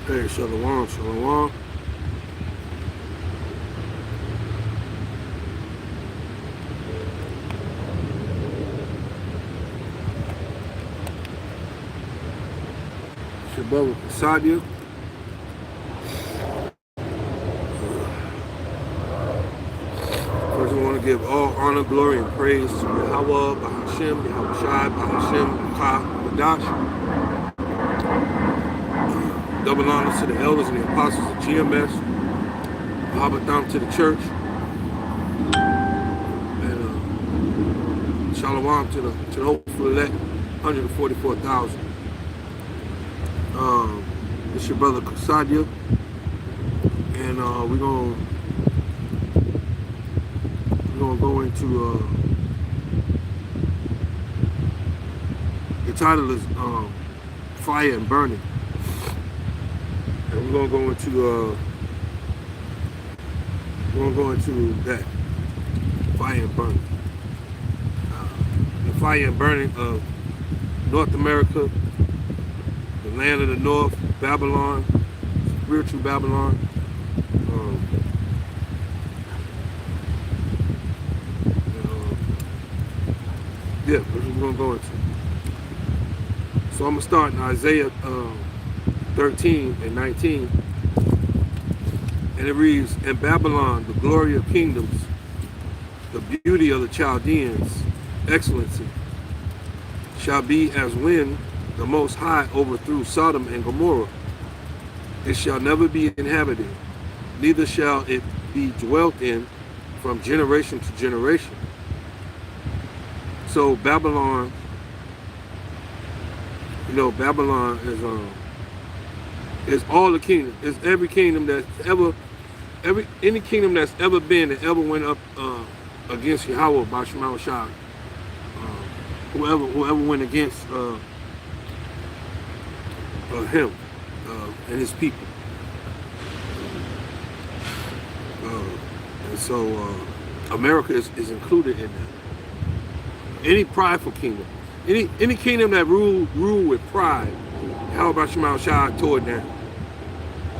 Hey, shalom, shalom. It's your brother Sadia. First, I want to give all honor, glory, and praise to Yahweh, Bahashem, Yahweh Shai, Bahashem, Ka, Badash. Double honors to the elders and the apostles of GMS. Mahabatham to the church. And shalom to the hopeful elect, 144,000. It's your brother Sadia. And we're gonna go into the title is Fire and Burning. And we're gonna go into that fire and burning. The fire and burning of North America, the land of the North, Babylon, spiritual Babylon. Yeah, that's what we're gonna go into. So I'm gonna start in Isaiah 13 and 19, and it reads, "In Babylon, the glory of kingdoms, the beauty of the Chaldeans, excellency, shall be as when the Most High overthrew Sodom and Gomorrah. It shall never be inhabited, neither shall it be dwelt in from generation to generation." So Babylon, Babylon is all the kingdom. It's every kingdom that's any kingdom that's ever been and ever went up against Yahweh by Shema Shai. Whoever went against him and his people. And so America is included in that. Any prideful kingdom, any kingdom that rule with pride, how about Shema Shai tore it down?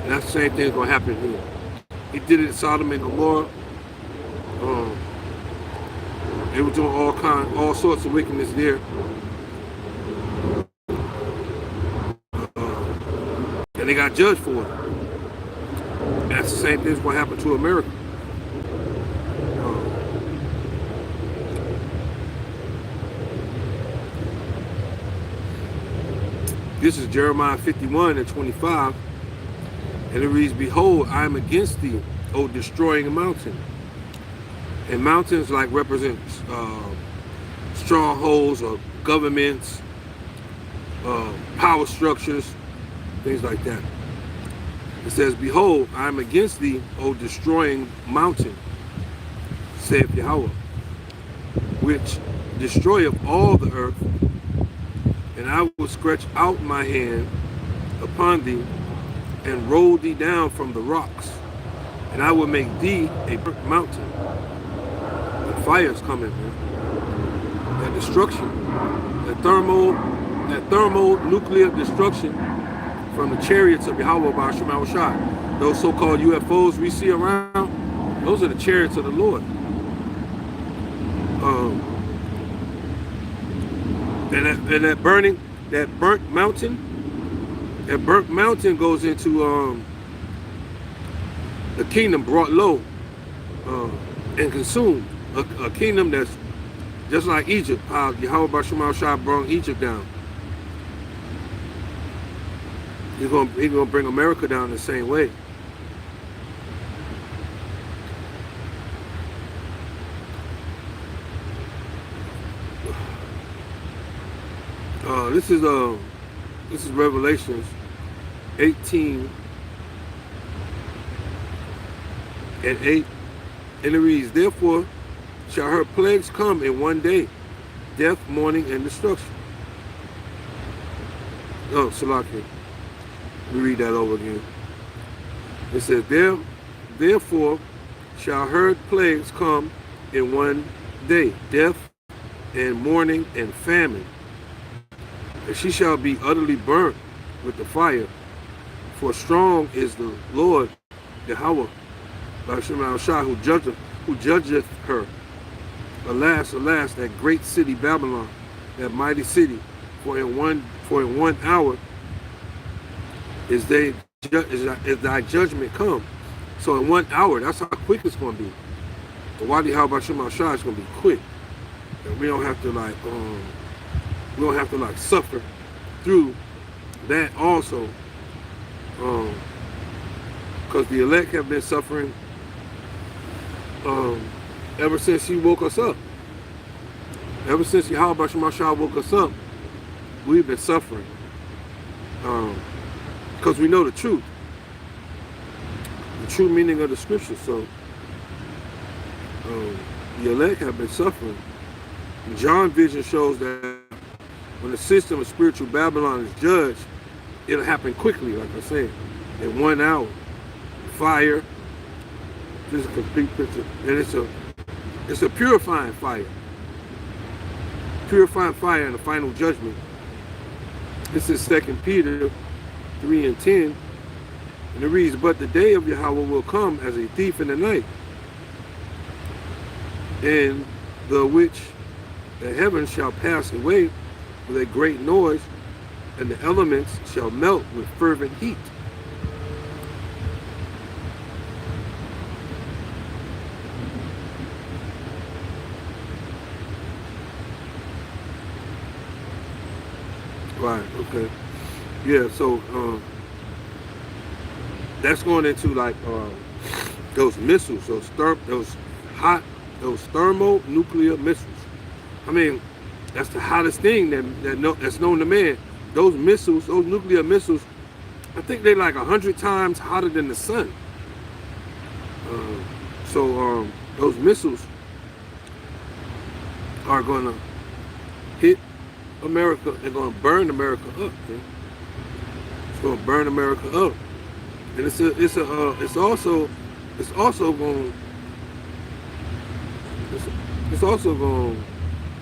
And that's the same thing that's gonna happen here. He did it in Sodom and Gomorrah. They were doing all sorts of wickedness there. And they got judged for it. And that's the same thing that's gonna happen to America. This is Jeremiah 51 and 25, and it reads, "Behold, I am against thee, O destroying mountain." And mountains like represent strongholds or governments, power structures, things like that. It says, "Behold, I am against thee, O destroying mountain, saith Yahweh, which destroyeth all the earth. And I will stretch out my hand upon thee, and roll thee down from the rocks, and I will make thee a mountain." The fire's coming, man. That destruction, that thermonuclear destruction from the chariots of Yahweh by Shema Shai. Those so-called UFOs we see around, those are the chariots of the Lord. And that burnt mountain goes into the kingdom brought low and consumed. A kingdom that's just like Egypt, how Yahweh Bashar Shah brought Egypt down. He's gonna bring America down the same way. This is Revelations 18 and 8, and it reads, "Therefore shall her plagues come in one day, death, mourning, and destruction." Oh, Salaki. We read that over again. It says, "Therefore shall her plagues come in one day, death, and mourning, and famine. And she shall be utterly burnt with the fire, For strong is the Lord, Yahweh, who judgeth her. Alas, alas, that great city Babylon, that mighty city, for in one hour is thy judgment come. So in 1 hour, that's how quick it's going to be. The Wadi Habashim Shah is going to be quick, and we don't have to like suffer through that also, because the elect have been suffering ever since he woke us up. Ever since Yahweh Shema Shah woke us up, we've been suffering. Because we know the true meaning of the scripture. So the elect have been suffering. John's vision shows that when the system of spiritual Babylon is judged, it'll happen quickly, like I said, in 1 hour. Fire. This is a complete picture, and it's a purifying fire. Purifying fire in the final judgment. This is 2 Peter 3:10, and it reads, "But the day of Yahweh will come as a thief in the night, and the which the heavens shall pass away with a great noise, and the elements shall melt with fervent heat." Right, okay. Yeah, so that's going into like those missiles, those thermonuclear missiles. I mean, that's the hottest thing that's known to man. Those missiles, those nuclear missiles, I think they're like 100 times hotter than the sun. So those missiles are gonna hit America. They're gonna burn America up. Man. It's gonna burn America up, and it's also going.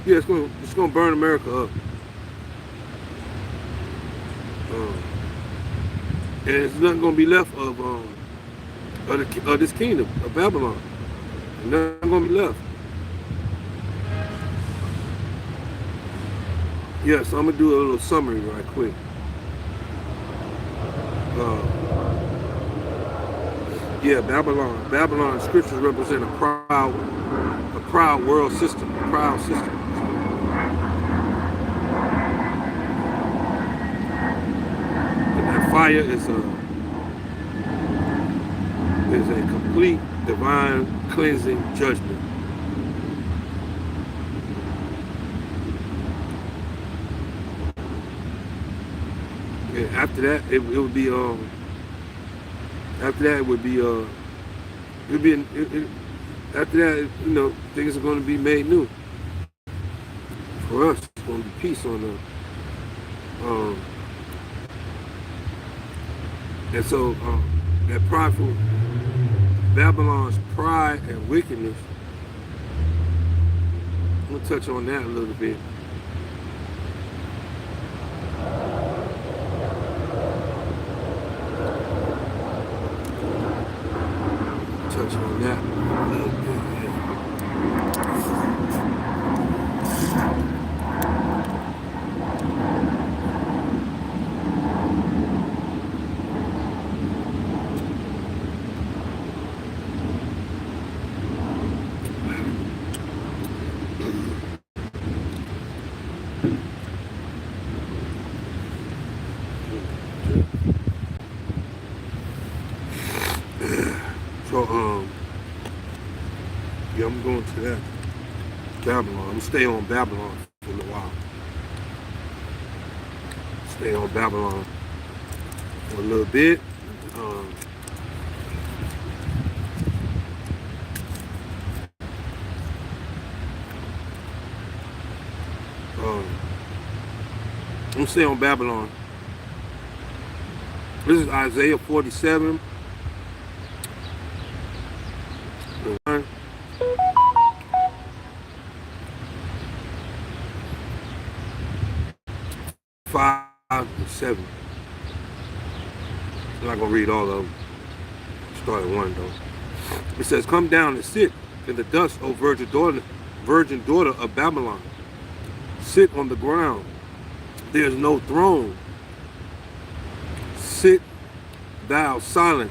Yeah, it's gonna burn America up. And there's nothing gonna be left of this kingdom of Babylon. Nothing gonna be left. Yeah, so I'm gonna do a little summary right quick. Yeah, Babylon scriptures represent a proud world system, a proud system. And that fire is a complete divine cleansing judgment. And after that, it would be after that you know, things are going to be made new. For us, it's going to be peace on the and so that prideful Babylon's pride and wickedness, I'm gonna touch on that a little bit. Touch on that a little bit. So yeah, I'm going to that Babylon. I'm gonna stay on Babylon for a little while. Stay on Babylon for a little bit. I'm gonna stay on Babylon. This is Isaiah 47. 5 and 7. I'm not going to read all of them. Start at 1 though. It says, come down and sit in the dust, O virgin daughter of Babylon. Sit on the ground. There is no throne. Sit thou silent,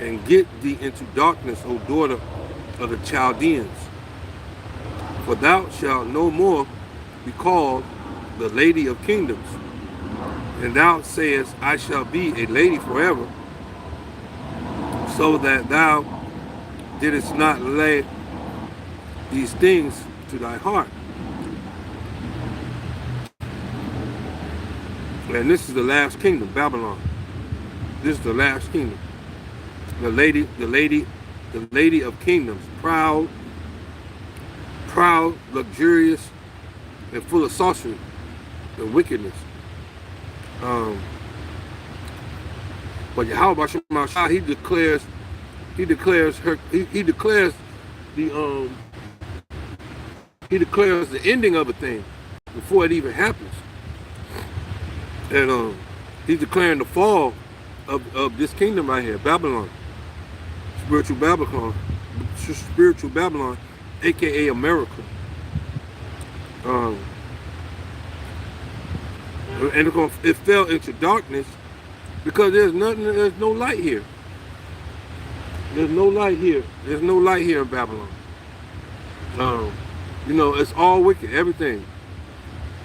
and get thee into darkness, O daughter of the Chaldeans. For thou shalt no more be called the lady of kingdoms. And thou sayest, I shall be a lady forever, so that thou didst not lay these things to thy heart. And this is the last kingdom, Babylon. This is the last kingdom. The lady of kingdoms, proud, luxurious, and full of sorcery and wickedness. But Yahweh Shemashah, he declares the ending of a thing before it even happens. And he's declaring the fall of this kingdom right here, Babylon, spiritual Babylon, aka America. And it fell into darkness because there's no light here. There's no light here. There's no light here in Babylon. You know, it's all wicked. Everything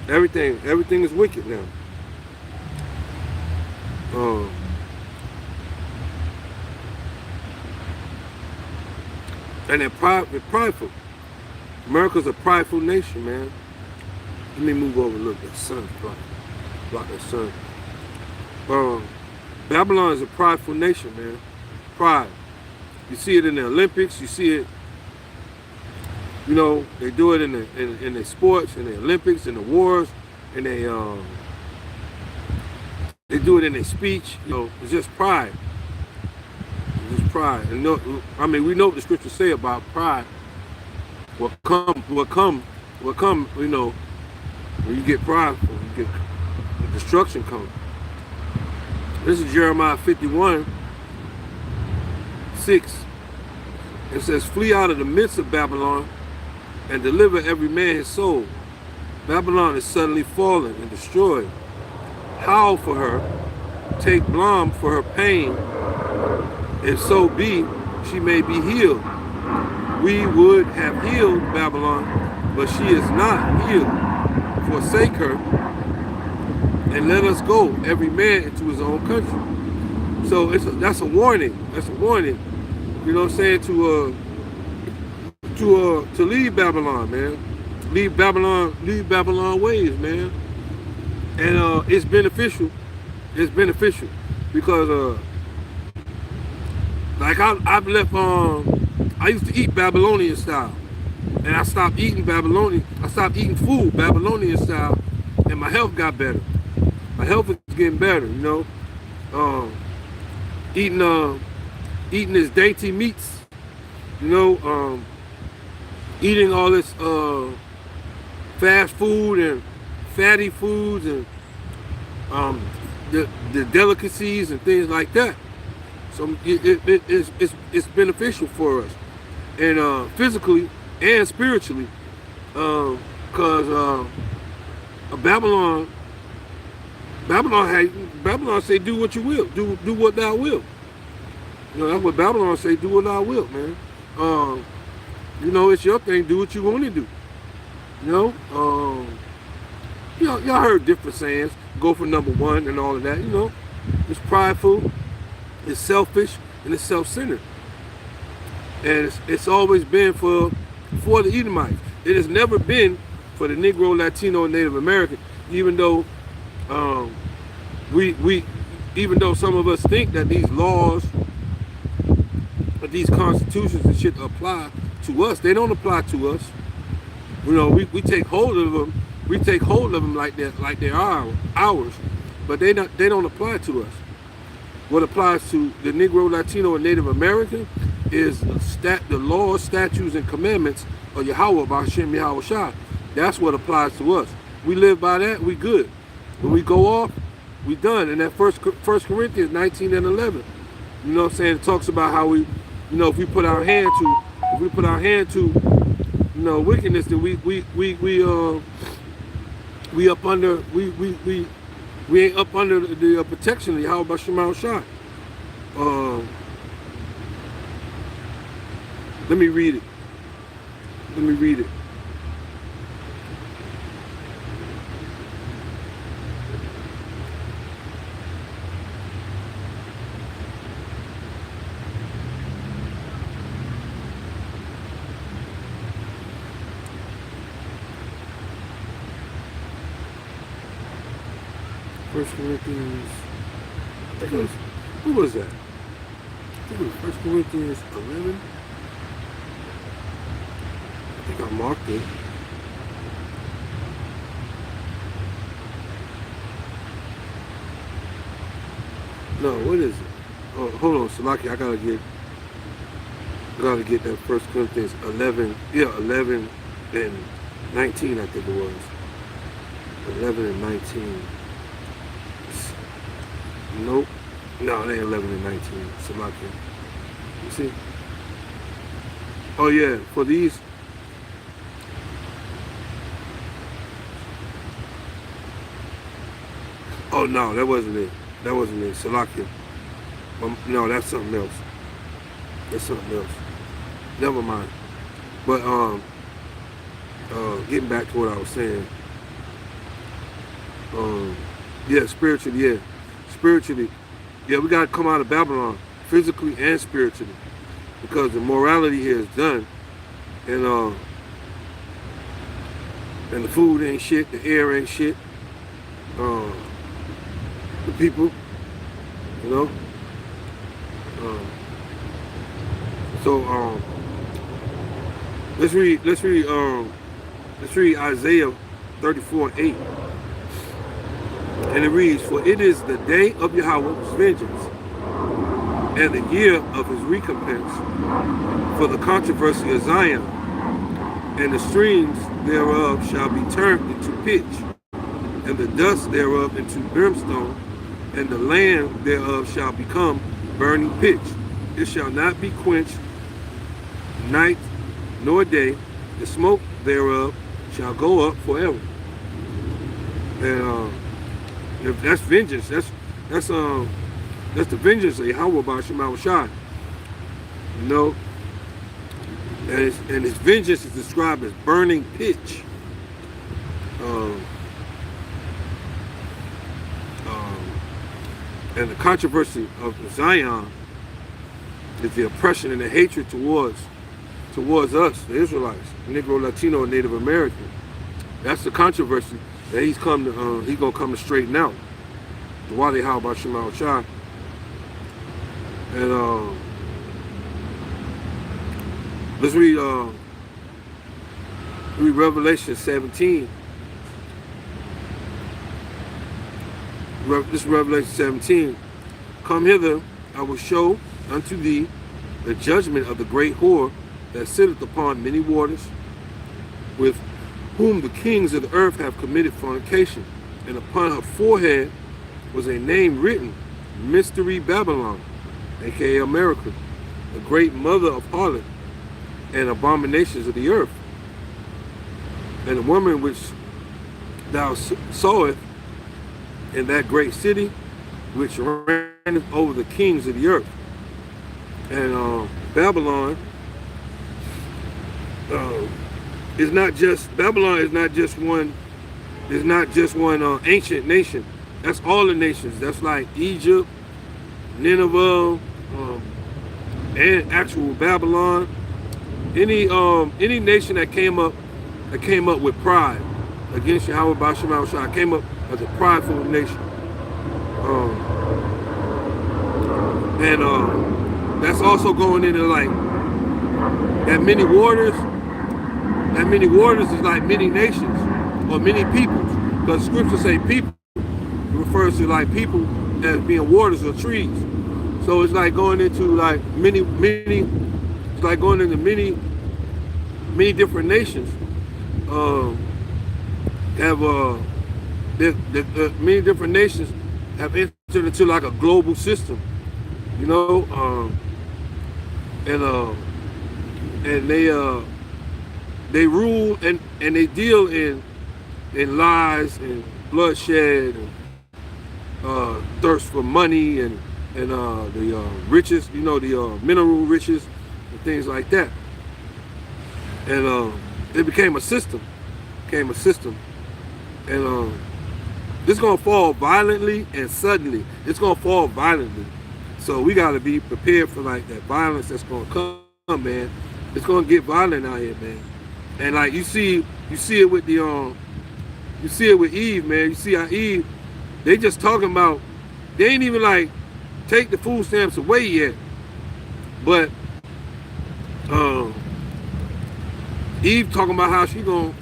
is wicked now. And they're prideful. America's a prideful nation, man. Let me move over a little bit. Sun, block that sun. Babylon is a prideful nation, man. Pride. You see it in the Olympics. You see it. You know, they do it in the sports, in the Olympics, in the wars, and they do it in their speech. You know, it's just pride. It's just pride. And no, I mean, we know what the scriptures say about pride. What come, you know, when you get prideful, you get destruction come. This is Jeremiah 51:6. It says, flee out of the midst of Babylon and deliver every man his soul. Babylon is suddenly fallen and destroyed. Howl for her, take balm for her pain, if so be she may be healed. We would have healed Babylon, but she is not healed. Forsake her, and let us go, every man into his own country. So that's a warning. That's a warning. You know what I'm saying? To leave Babylon, man. Leave Babylon ways, man. And it's beneficial. It's beneficial because like I've left. I used to eat Babylonian style, and I stopped eating Babylonian. I stopped eating food Babylonian style, and my health got better. My health is getting better, you know. Eating this dainty meats, you know. Eating all this fast food and fatty foods and the delicacies and things like that. So it's beneficial for us, and physically and spiritually, because Babylon say, do what you will, do what thou will. You know, that's what Babylon say, do what thou will, man. You know, it's your thing, do what you want to do. You know, y'all heard different sayings, go for number one and all of that, you know. It's prideful, it's selfish, and it's self-centered. And it's always been for the Edomites. It has never been for the Negro, Latino, and Native American, even though even though some of us think that these laws, or these constitutions and shit apply to us, they don't apply to us. You know, we take hold of them. We take hold of them like they're ours, but they don't apply to us. What applies to the Negro, Latino, and Native American is the laws, statutes, and commandments of Yahweh B'Hashem Yahweh Shah. That's what applies to us. We live by that, we good. When we go off, we done. And that first Corinthians 19 and 11, you know what I'm saying? It talks about how we, you know, if we put our hand to, you know, wickedness, then we up under, we ain't up under the protection of Yahweh Shema Shai. Let me read it. Let me read it. First Corinthians, I think it was, who was that? I think it was First Corinthians 11. I think I marked it. No, what is it? Oh, hold on, Salaki, I gotta get that First Corinthians 11. Yeah, 11 and 19, I think it was. 11 and 19. Nope. No, it ain't 11 and 19. Salaki. You see? Oh yeah, for these. Oh no, that wasn't it. That wasn't it. Salaki. No, that's something else. That's something else. Never mind. But getting back to what I was saying. Yeah, spiritually, yeah. Spiritually, yeah, we gotta come out of Babylon, physically and spiritually. Because the morality here is done. And the food ain't shit, the air ain't shit. The people, you know. So let's read Isaiah 34:8. And it reads, for it is the day of Yahweh's vengeance, and the year of his recompense, for the controversy of Zion, and the streams thereof shall be turned into pitch, and the dust thereof into brimstone, and the land thereof shall become burning pitch. It shall not be quenched night nor day, the smoke thereof shall go up forever. And if that's vengeance, that's the vengeance of Yahweh by Shema Shai. You know? And his vengeance is described as burning pitch. And the controversy of Zion is the oppression and the hatred towards us, the Israelites, Negro, Latino, and Native American. That's the controversy that he's gonna come to straighten out. Why they how about Shema Shai. And let's read Revelation 17. This is Revelation 17. Come hither, I will show unto thee the judgment of the great whore that sitteth upon many waters, with whom the kings of the earth have committed fornication. And upon her forehead was a name written, Mystery Babylon, aka America, the great mother of harlot and abominations of the earth. And the woman which thou sawest in that great city, which reigneth over the kings of the earth. And Babylon is not just one ancient nation. That's all the nations. That's like Egypt, Nineveh, and actual Babylon. Any nation that came up with pride against Yahweh by Shema Shai came up as a prideful nation. That's also going into like that many waters. That many waters is like many nations or many peoples, because scripture say people. It refers to like people as being waters or trees. So it's like going into like many. It's like going into many different nations. Many different nations have entered into like a global system, you know, and they rule and they deal in lies and bloodshed and thirst for money and the riches, you know, the mineral riches and things like that. And it became a system, and it's gonna fall violently and suddenly. It's gonna fall violently, so we gotta be prepared for like that violence that's gonna come, man. It's gonna get violent out here, man. And like you see it with the you see it with Eve, man. You see how Eve, they just talking about, they ain't even like take the food stamps away yet, but Eve talking about how she gonna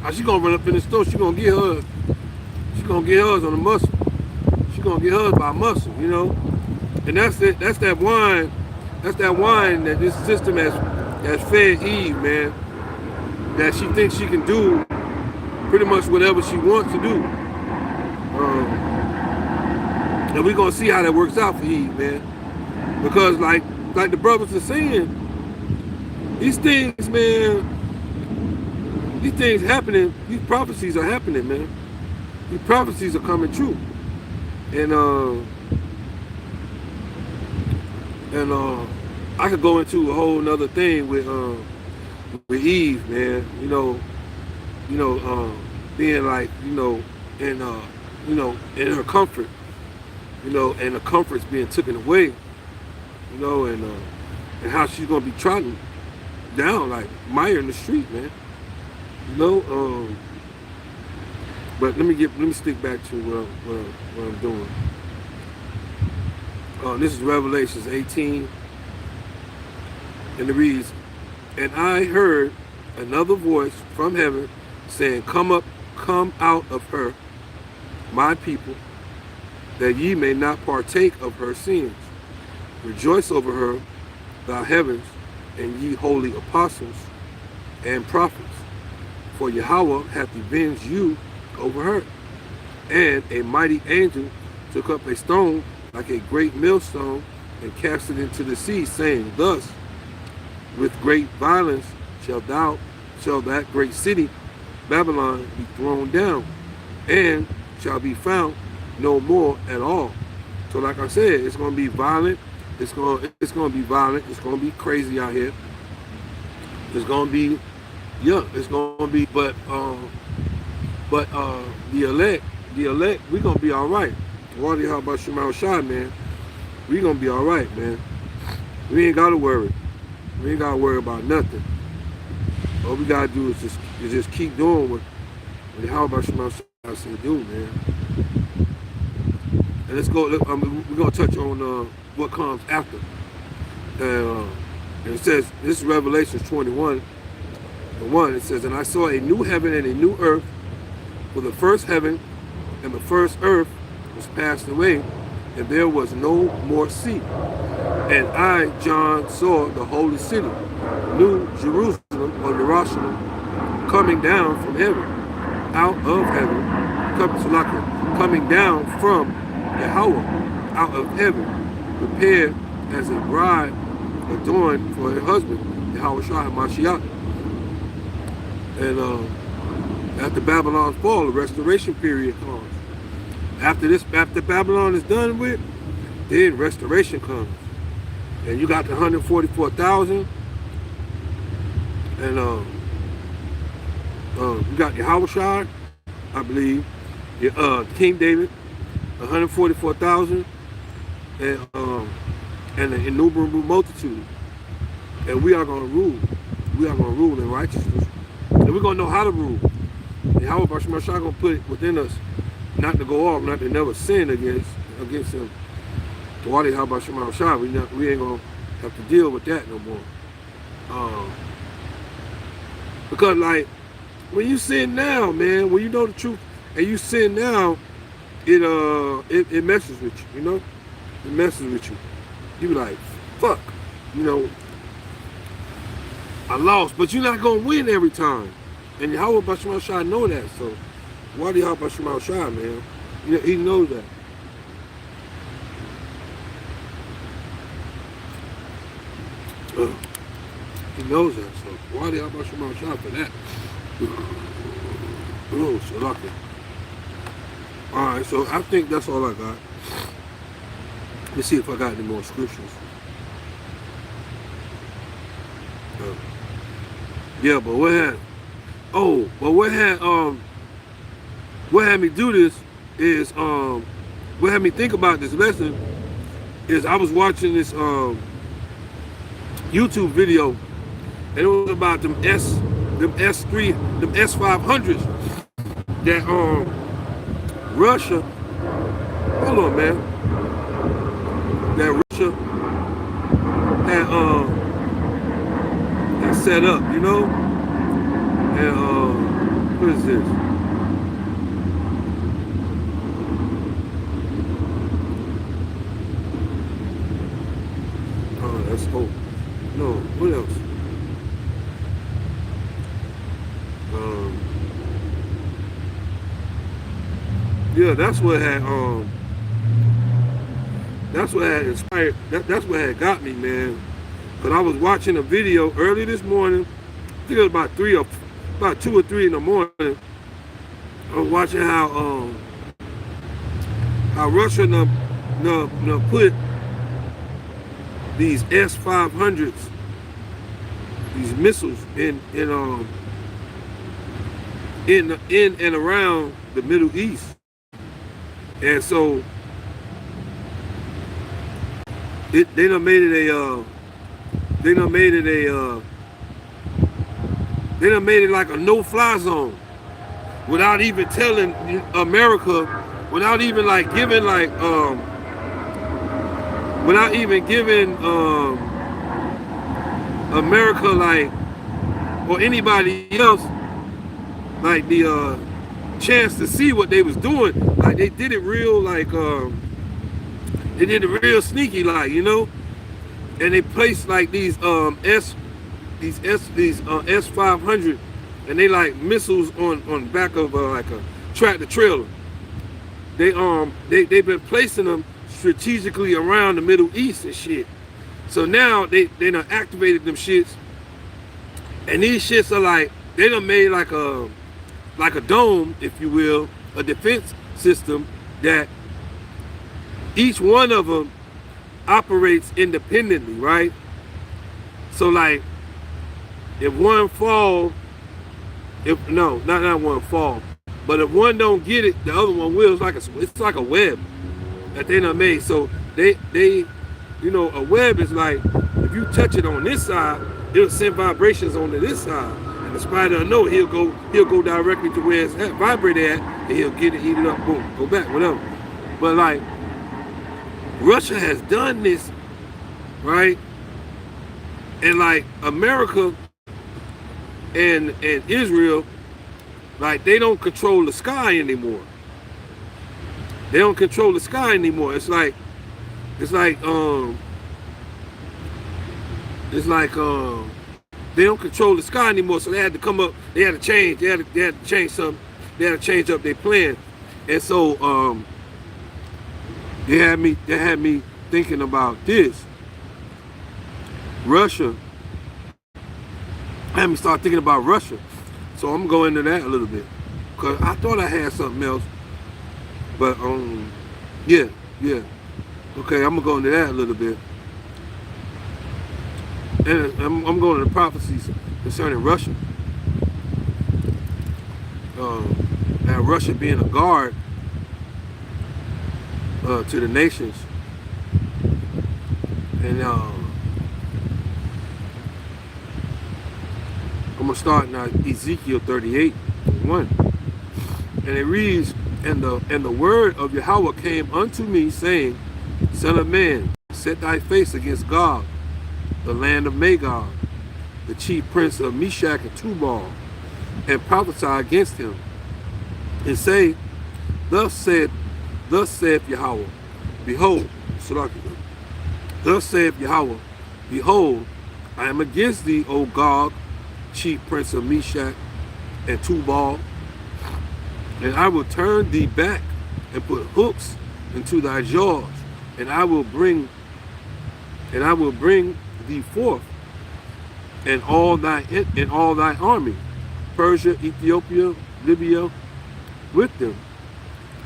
run up in the store. She gonna get hers on the muscle. She gonna get hers by muscle, you know. And that's it. That's that wine. That's that wine that this system has fed Eve, man. That she thinks she can do pretty much whatever she wants to do. And we're gonna see how that works out for Eve, man. Because like the brothers are saying, these things, man. These things happening, these prophecies are happening, man. These prophecies are coming true. And I could go into a whole nother thing with Eve, man. You know, being like, in her comfort, and the comfort's being taken away, and how she's gonna be trodden down like mire in the street, man. But let me stick back to what I'm doing. This is Revelations 18, and it reads, "And I heard another voice from heaven saying, come out of her, my people, that ye may not partake of her sins. Rejoice over her, thou heavens, and ye holy apostles and prophets. For Yahweh hath avenged you over her. And a mighty angel took up a stone like a great millstone and cast it into the sea, saying, Thus, with great violence shall that great city, Babylon, be thrown down, and shall be found no more at all." So like I said, it's going to be violent. It's going to be violent. It's going to be crazy out here. It's going to be, it's going to be, but the elect, we're going to be all right. Wadi how about Shemal Shah, man? We're going to be all right, man. We ain't got to worry. We ain't got to worry about nothing. All we got to do is just keep doing what how about Shemal Shah said do, man. And let's go, we're going to touch on what comes after. And it says, this is Revelation 21, and 1. It says, "And I saw a new heaven and a new earth, for the first heaven and the first earth was passed away, and there was no more sea. And I, John, saw the holy city, New Jerusalem, or Jerusalem, coming down from heaven, out of heaven, coming down from Yahweh, out of heaven, prepared as a bride adorned for her husband, Yahweh Shah HaMashiach." And after Babylon's fall, the restoration period comes. After Babylon is done with, then restoration comes. And you got the 144,000, and you got Yahweh Shah, I believe, King David, 144,000, and an innumerable multitude. And we are going to rule. We are going to rule in righteousness. And we're going to know how to rule. And how about Shemal Shah going to put it within us, not to go off, not to never sin against him. So why how about Shemal Shah? We ain't going to have to deal with that no more. Because like, when you sin now, man, when you know the truth and you sin now, it messes with you, It messes with you. You be like, fuck, I lost, but you're not gonna win every time. And how about Shemal Shah know that? So why do you how about Shemal Shah, man? He knows that. knows that. So why did I brush my shot for that? Oh, so lucky. Alright, so I think that's all I got. Let's see if I got any more scriptures. Yeah, but what had me do this is what had me think about this lesson is I was watching this YouTube video, and it was about them S3, them S500s that Russia, hold on man, that Russia had set up, you know? And what is this? Oh, that's hope. No, what else? Yeah, that's what had inspired. That's what had got me, man. But I was watching a video early this morning. I think it was about 2 or 3 in the morning. I was watching how Russia put these S500s, these missiles in and around the Middle East. And so they done made it like a no-fly zone without even telling America, without even like giving like without even giving America like or anybody else like the chance to see what they was doing. Like they did it real like they did it real sneaky, like, you know. And they placed like these S500, and they like missiles on back of like a tractor trailer. They've been placing them strategically around the Middle East and shit. So now they done activated them shits, and these shits are like they done made like a dome, if you will, a defense system that each one of them operates independently, right? So like if one fall, not one fall, but if one don't get it, the other one will. It's like a web that they done made. So they you know, a web is like if you touch it on this side, it'll send vibrations onto this side. And the spider will know, he'll go directly to where it's vibrated at, and he'll get it, eat it up, boom, go back, whatever. But like Russia has done this, right? And like America and Israel, like they don't control the sky anymore. They don't control the sky anymore. It's like they don't control the sky anymore. So they had to come up. They had to change. They had to change something. They had to change up their plan. And so they had me thinking about this. Russia. I had me start thinking about Russia. So I'm going into that a little bit, cause I thought I had something else, but yeah. Okay, I'm gonna go into that a little bit, and I'm going to the prophecies concerning Russia. And Russia being a guard to the nations, and I'm gonna start now Ezekiel 38:1, and it reads, and the word of Yahweh came unto me, saying, Son of man, set thy face against Gog, the land of Magog, the chief prince of Meshach and Tubal, and prophesy against him, and say, Thus saith Yahweh, behold, thus saith Yahweh, behold, I am against thee, O Gog, chief prince of Meshach and Tubal, and I will turn thee back and put hooks into thy jaws, and I will bring thee forth and all thy army, Persia, Ethiopia, Libya, with them,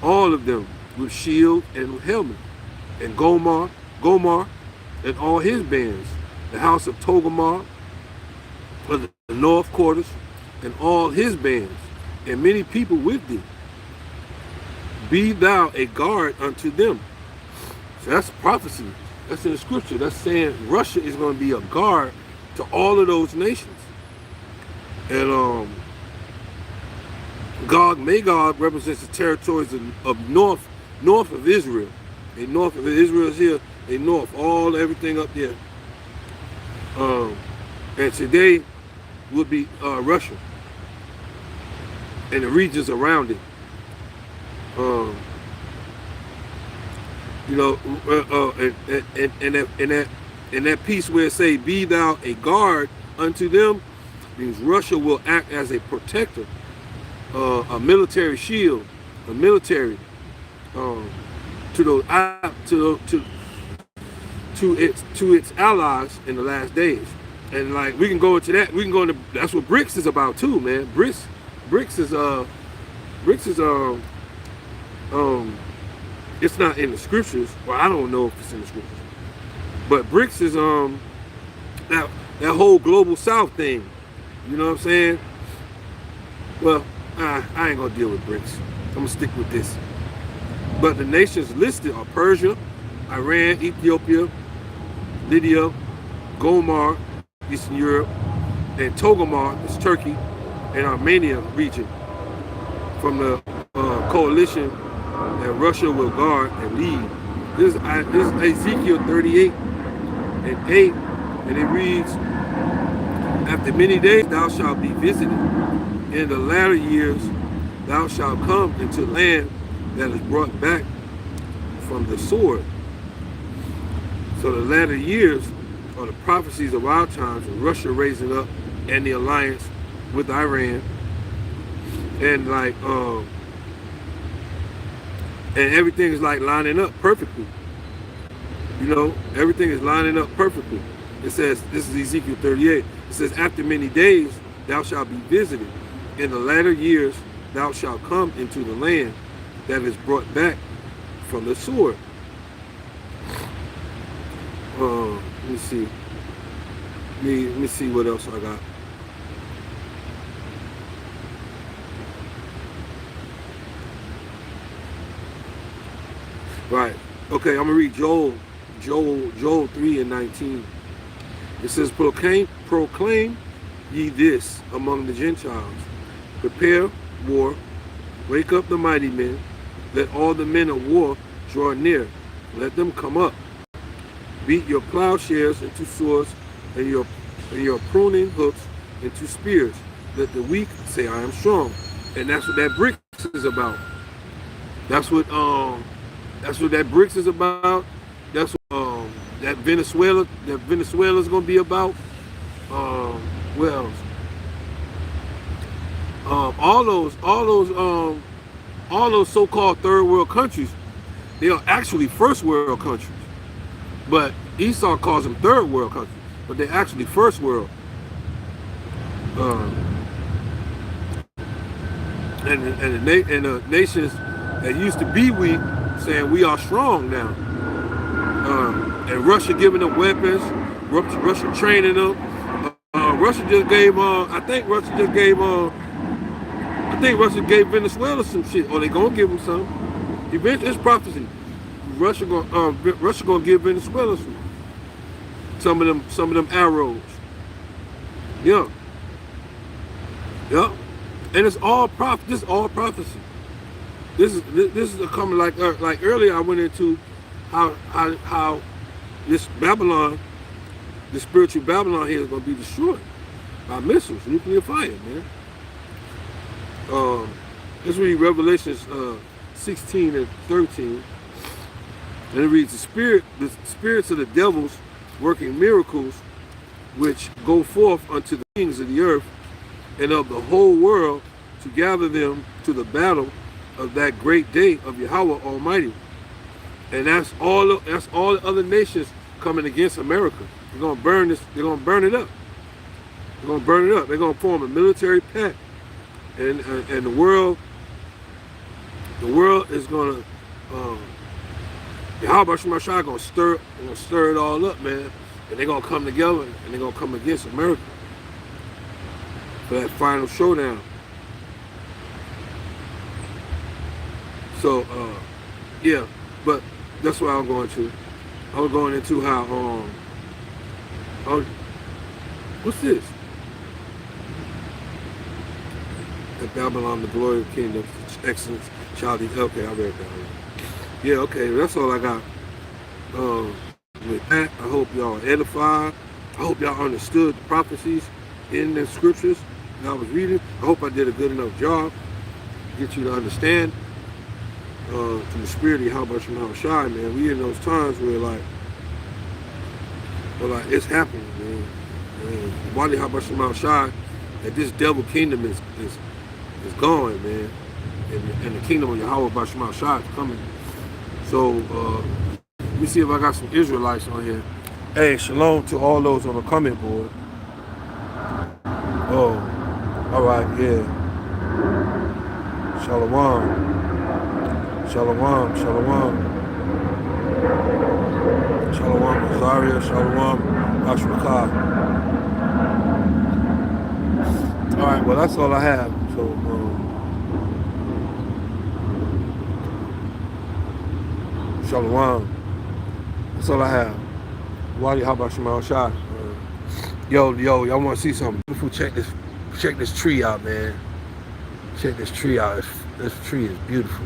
all of them with shield and with helmet, and Gomar, and all his bands, the house of Togarmah, of the north quarters, and all his bands, and many people with thee. Be thou a guard unto them. So that's prophecy. That's in the scripture. That's saying Russia is going to be a guard to all of those nations. And Magog represents the territories of north of Israel. The north of Israel is here. The north, everything up there. And today will be Russia and the regions around it. You know, and that piece where it say, "Be thou a guard unto them," means Russia will act as a protector, a military shield, a military to its allies in the last days. And like we can go into that. We can go into that's what BRICS is about too, man. BRICS is it's not in the scriptures. Well, I don't know if it's in the scriptures. But BRICS is that whole global south thing. You know what I'm saying? Well, I ain't gonna deal with BRICS. I'm gonna stick with this. But the nations listed are Persia, Iran, Ethiopia, Lydia, Gomar, Eastern Europe, and Togarmah is Turkey, and Armenia region. From the coalition that Russia will guard and lead. This is Ezekiel 38:8, and it reads, "After many days thou shalt be visited. In the latter years thou shalt come into land that is brought back from the sword." So the latter years are the prophecies of our times, of Russia raising up and the alliance with Iran, and like and everything is like lining up perfectly. You know, everything is lining up perfectly. It says, this is Ezekiel 38. It says, "After many days thou shalt be visited. In the latter years thou shalt come into the land that is brought back from the sword." Let me see. Let me see what else I got. Right. Okay, I'm gonna read Joel 3:19. It says, proclaim ye this among the Gentiles. Prepare war, wake up the mighty men, let all the men of war draw near, let them come up. Beat your plowshares into swords, and your pruning hooks into spears. Let the weak say, I am strong. And that's what that BRICS is about. That's what that BRICS is about. That's what that Venezuela is gonna be about. What else? All those so-called third world countries, they are actually first world countries. But Esau calls them third world countries, but they're actually first world. And the nations that used to be weak, saying we are strong now. And Russia giving them weapons, Russia training them. Russia just gave, I think Russia gave Venezuela some shit, or they gonna give them some. Eventually, it's prophecy. Russia gonna give Venezuela some of them arrows. Yeah. And it's all this is all prophecy. This is coming like earlier I went into how this Babylon, the spiritual Babylon here is gonna be destroyed by missiles, nuclear fire, man. Let's read Revelations 16 and 13. And it reads, the spirits of the devils working miracles, which go forth unto the kings of the earth and of the whole world, to gather them to the battle of that great day of Yahweh Almighty. And that's all the other nations coming against America. They're gonna burn this. They're gonna burn it up. They're gonna burn it up. They're gonna form a military pact, and the world is gonna. Yahweh Shemashah gonna stir it all up, man, and they're gonna come together and they're gonna come against America for that final showdown. So, yeah, but that's what I'm going to. I was going into how, what's this? At Babylon, the glory of the kingdom, excellence, childish. Okay, I read that. Yeah, okay, that's all I got. With that, I hope y'all are edified. I hope y'all understood the prophecies in the scriptures that I was reading. I hope I did a good enough job to get you to understand. Through the spirit of Yahweh Shemashah, man, we in those times where like it's happening, man. Why Yahweh Shemashah, that this devil kingdom is gone, man, and the kingdom of Yahweh Shemashah is coming. So let me see if I got some Israelites on here. Hey, shalom to all those on the comment board. Oh, all right, yeah. Shalom. Shalom, shalom. Shalom, Azaria, shalom, Ashrakah. All right, well, that's all I have. So, shalom. That's all I have. Wadi, how about Shemashah? Yo, y'all want to see something beautiful? Check this tree out, man. Check this tree out. This tree is beautiful.